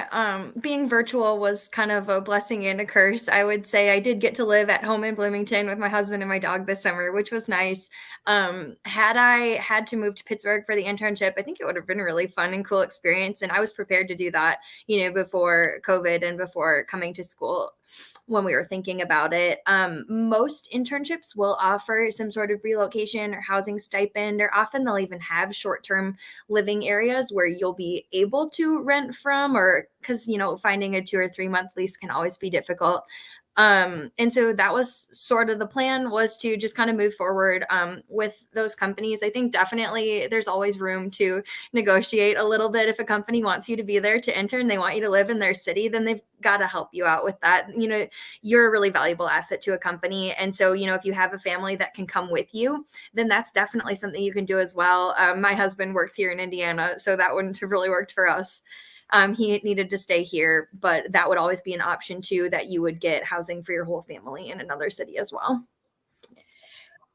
virtual was kind of a blessing and a curse. I would say I did get to live at home in Bloomington with my husband and my dog this summer, which was nice. Had I had to move to Pittsburgh for the internship, I think it would have been a really fun and cool experience. And I was prepared to do that, before COVID and before coming to school when we were thinking about it. Most internships will offer some sort of relocation or housing stipend, or often they'll even have short-term living areas where you'll be able to rent from, or because, finding a 2 or 3 month lease can always be difficult. And so that was sort of the plan, was to just kind of move forward with those companies. I think definitely there's always room to negotiate a little bit. If a company wants you to be there to intern, they want you to live in their city, then they've got to help you out with that. You're a really valuable asset to a company. And so, if you have a family that can come with you, then that's definitely something you can do as well. My husband works here in Indiana, so that wouldn't have really worked for us. He needed to stay here, but that would always be an option too, that you would get housing for your whole family in another city as well.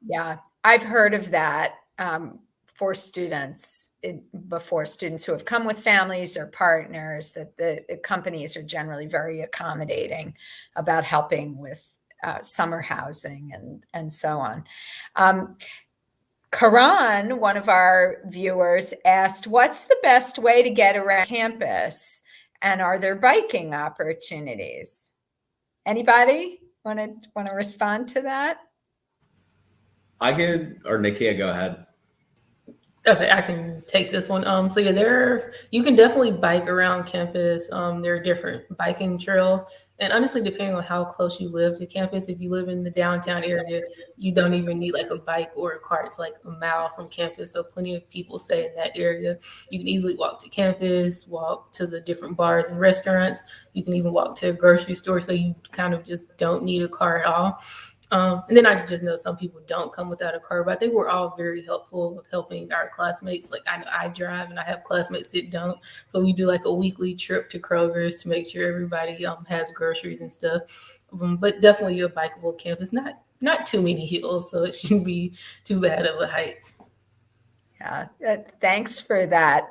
Yeah, I've heard of that for students before, students who have come with families or partners, that the companies are generally very accommodating about helping with summer housing and so on. Karan, one of our viewers, asked, what's the best way to get around campus? And are there biking opportunities? Anybody want to respond to that? I could, or Nakia, go ahead. Okay, I can take this one. So yeah, you can definitely bike around campus. There are different biking trails. And honestly, depending on how close you live to campus, if you live in the downtown area, you don't even need like a bike or a car. It's like a mile from campus. So plenty of people stay in that area. You can easily walk to campus, walk to the different bars and restaurants. You can even walk to a grocery store. So you kind of just don't need a car at all. And then I just know some people don't come without a car, but I think we're all very helpful with helping our classmates. Like I know I drive and I have classmates that don't. So we do like a weekly trip to Kroger's to make sure everybody has groceries and stuff. But definitely a bikeable campus, not too many hills, so it shouldn't be too bad of a hike. Yeah, thanks for that.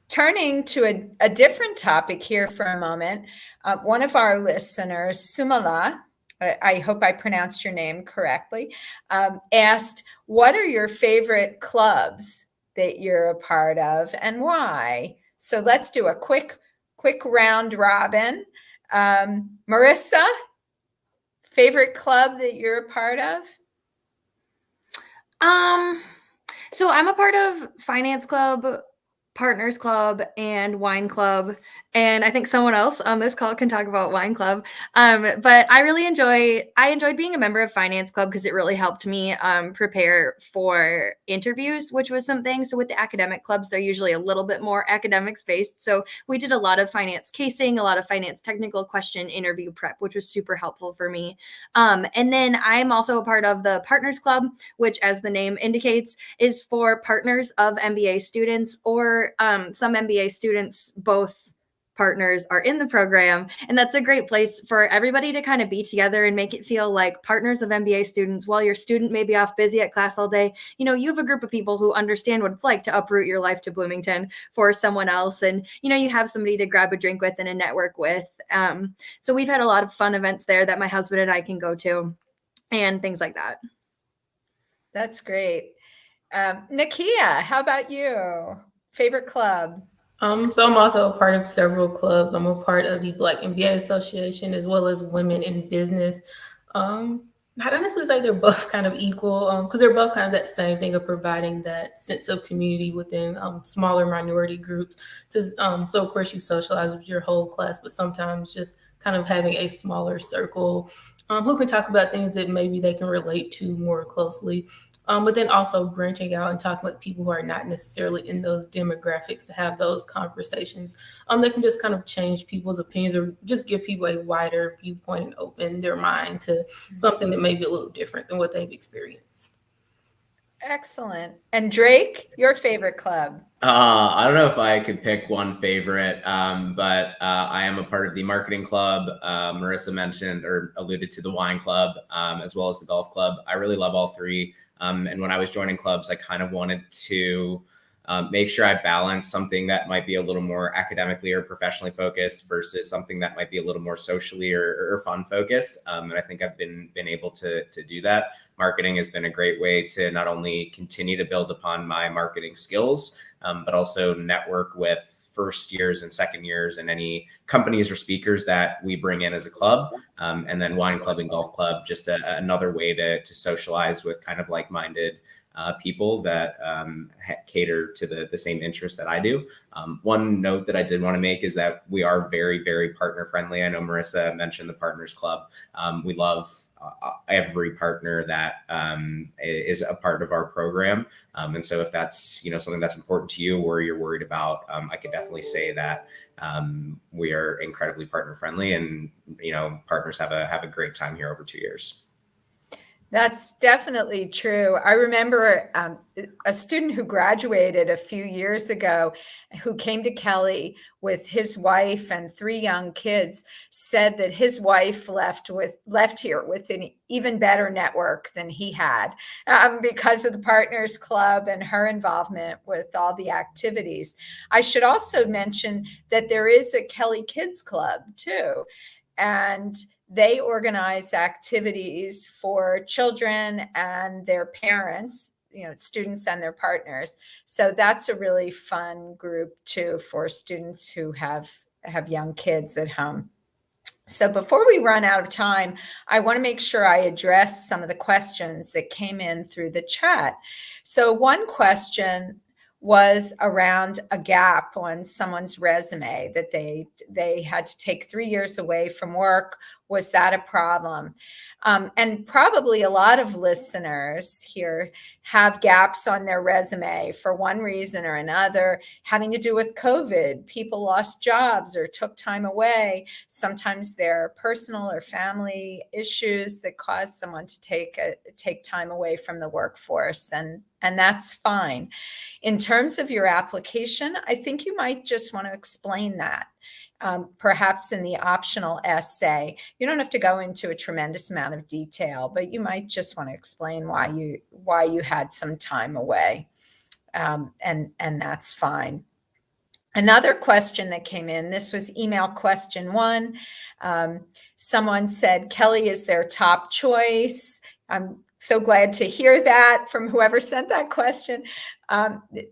Turning to a different topic here for a moment, one of our listeners, Sumala, I hope I pronounced your name correctly, asked, what are your favorite clubs that you're a part of and why? So let's do a quick round robin. Marissa, favorite club that you're a part of? So I'm a part of Finance Club, Partners Club, and Wine Club. And I think someone else on this call can talk about Wine Club. But I enjoyed being a member of Finance Club because it really helped me prepare for interviews, which was something. So with the academic clubs, they're usually a little bit more academics based. So we did a lot of finance casing, a lot of finance technical question interview prep, which was super helpful for me. And then I'm also a part of the Partners Club, which, as the name indicates, is for partners of MBA students, or some MBA students, both partners are in the program. And that's a great place for everybody to kind of be together and make it feel like partners of MBA students. While your student may be off busy at class all day, you have a group of people who understand what it's like to uproot your life to Bloomington for someone else. And, you have somebody to grab a drink with and a network with. So we've had a lot of fun events there that my husband and I can go to and things like that. That's great. Nakia, how about you? Favorite club? So I'm also a part of several clubs. I'm a part of the Black MBA Association as well as Women in Business. I'd honestly say they're both kind of equal because they're both kind of that same thing of providing that sense of community within smaller minority groups. So of course you socialize with your whole class, but sometimes just kind of having a smaller circle who can talk about things that maybe they can relate to more closely. But then also branching out and talking with people who are not necessarily in those demographics to have those conversations. They can just kind of change people's opinions or just give people a wider viewpoint and open their mind to something that may be a little different than what they've experienced. Excellent. And Drake, your favorite club? I don't know if I could pick one favorite, but I am a part of the marketing club. Marissa mentioned or alluded to the wine club, as well as the golf club. I really love all three. And when I was joining clubs, I kind of wanted to make sure I balance something that might be a little more academically or professionally focused versus something that might be a little more socially or fun focused. And I think I've been able to do that. Marketing has been a great way to not only continue to build upon my marketing skills, but also network with first years and second years and any companies or speakers that we bring in as a club. And then wine club and golf club, just another way to socialize with kind of like-minded people that cater to the same interests that I do. One note that I did want to make is that we are very, very partner friendly. I know Marissa mentioned the Partners Club. We love every partner that is a part of our program. And so if that's, something that's important to you or you're worried about, I could definitely say that we are incredibly partner friendly and, partners have a great time here over 2 years. That's definitely true. I remember a student who graduated a few years ago who came to Kelley with his wife and 3 young kids, said that his wife left here with an even better network than he had because of the Partners Club and her involvement with all the activities. I should also mention that there is a Kelley Kids Club too. And they organize activities for children and their parents, students and their partners. So that's a really fun group too for students who have young kids at home. So before we run out of time, I want to make sure I address some of the questions that came in through the chat. So one question was around a gap on someone's resume that they had to take 3 years away from work Was that a problem? And probably a lot of listeners here have gaps on their resume for one reason or another, having to do with COVID. People lost jobs or took time away. Sometimes there are personal or family issues that cause someone to take time away from the workforce, and that's fine. In terms of your application, I think you might just want to explain that. Perhaps in the optional essay. You don't have to go into a tremendous amount of detail, but you might just want to explain why you had some time away, and that's fine. Another question that came in, this was email question 1. Someone said, Kelley is their top choice. I'm so glad to hear that from whoever sent that question.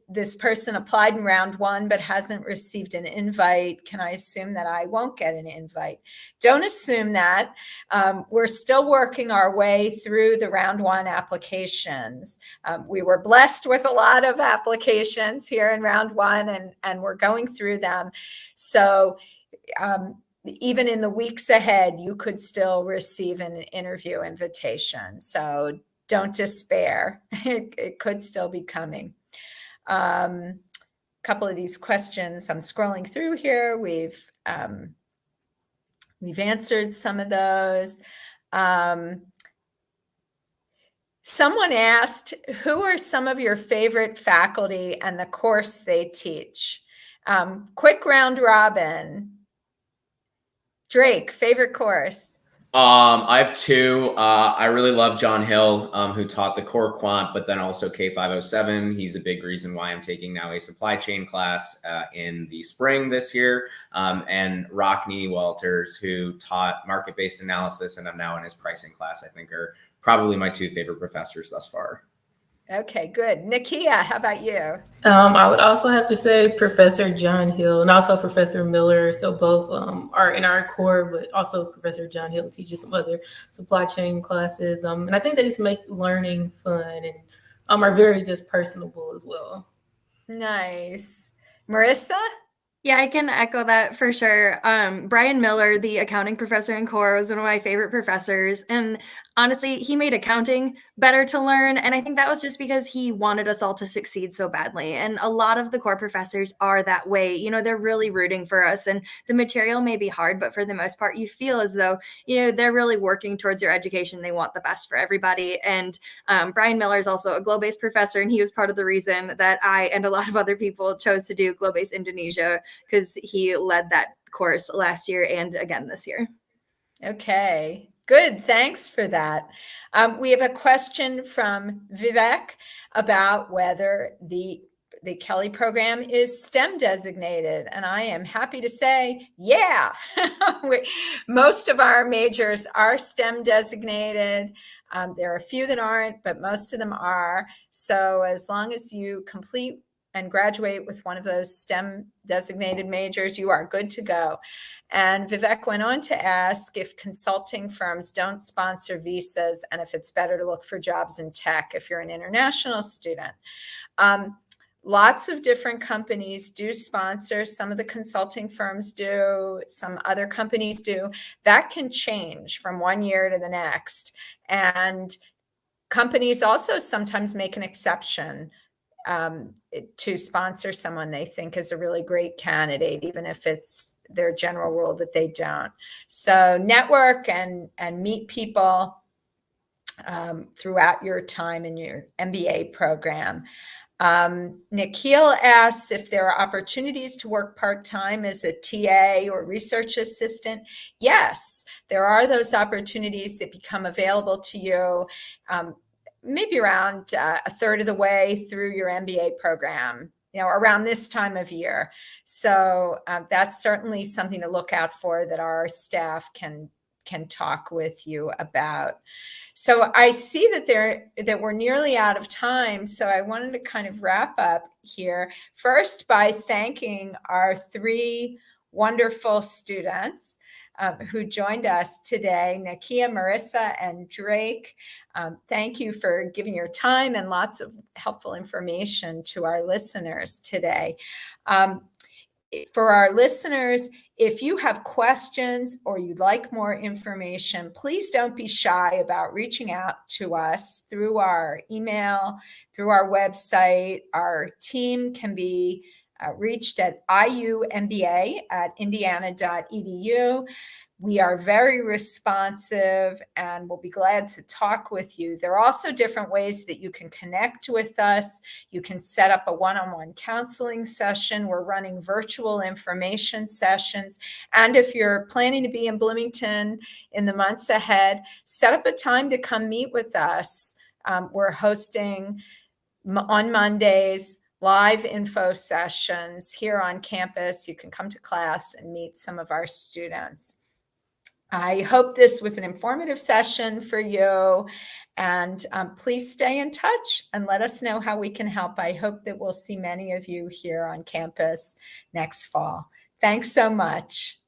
This person applied in round 1, but hasn't received an invite. Can I assume that I won't get an invite? Don't assume that. We're still working our way through the round 1 applications. We were blessed with a lot of applications here in round 1, and we're going through them. So even in the weeks ahead, you could still receive an interview invitation. So don't despair. It could still be coming. A couple of these questions I'm scrolling through here. We've answered some of those. Someone asked, who are some of your favorite faculty and the course they teach? Quick round robin. Drake, favorite course? I have 2. I really love John Hill, who taught the core quant, but then also K507. He's a big reason why I'm taking now a supply chain class in the spring this year. And Rockne Walters, who taught market-based analysis, and I'm now in his pricing class, I think are probably my 2 favorite professors thus far. Okay, good. Nakia, how about you? I would also have to say Professor John Hill and also Professor Miller. So both are in our core, but also Professor John Hill teaches some other supply chain classes. And I think they just make learning fun and are very just personable as well. Nice. Marissa? Yeah, I can echo that for sure. Brian Miller, the accounting professor in core, was one of my favorite professors. And honestly, he made accounting better to learn. And I think that was just because he wanted us all to succeed so badly. And a lot of the core professors are that way. You know, they're really rooting for us. And the material may be hard, but for the most part, you feel as though, you know, they're really working towards your education. They want the best for everybody. And Brian Miller is also a GLO-based professor. And he was part of the reason that I and a lot of other people chose to do GLO-based Indonesia, because he led that course last year and again this year. Okay, good. Thanks for that. We have a question from Vivek about whether the Kelley program is STEM designated. And I am happy to say, yeah, most of our majors are STEM designated. There are a few that aren't, but most of them are. So as long as you complete and graduate with one of those STEM designated majors, you are good to go. And Vivek went on to ask if consulting firms don't sponsor visas and if it's better to look for jobs in tech if you're an international student. Lots of different companies do sponsor. Some of the consulting firms do, some other companies do. That can change from one year to the next. And companies also sometimes make an exception to sponsor someone they think is a really great candidate, even if it's their general rule that they don't. So network and meet people throughout your time in your MBA program. Nikhil asks if there are opportunities to work part-time as a TA or research assistant. Yes, there are those opportunities that become available to you maybe around a third of the way through your MBA program, you know, around this time of year. So that's certainly something to look out for that our staff can talk with you about. So I see that we're nearly out of time. So I wanted to kind of wrap up here first by thanking our 3 wonderful students who joined us today, Nakia, Marissa, and Drake. Thank you for giving your time and lots of helpful information to our listeners today. For our listeners, if you have questions or you'd like more information, please don't be shy about reaching out to us through our email, through our website. Our team can be reached at iumba@indiana.edu. We are very responsive and we'll be glad to talk with you. There are also different ways that you can connect with us. You can set up a one-on-one counseling session. We're running virtual information sessions. And if you're planning to be in Bloomington in the months ahead, set up a time to come meet with us. We're hosting on Mondays live info sessions here on campus. You can come to class and meet some of our students. I hope this was an informative session for you, and please stay in touch and let us know how we can help. I hope that we'll see many of you here on campus next fall. Thanks so much.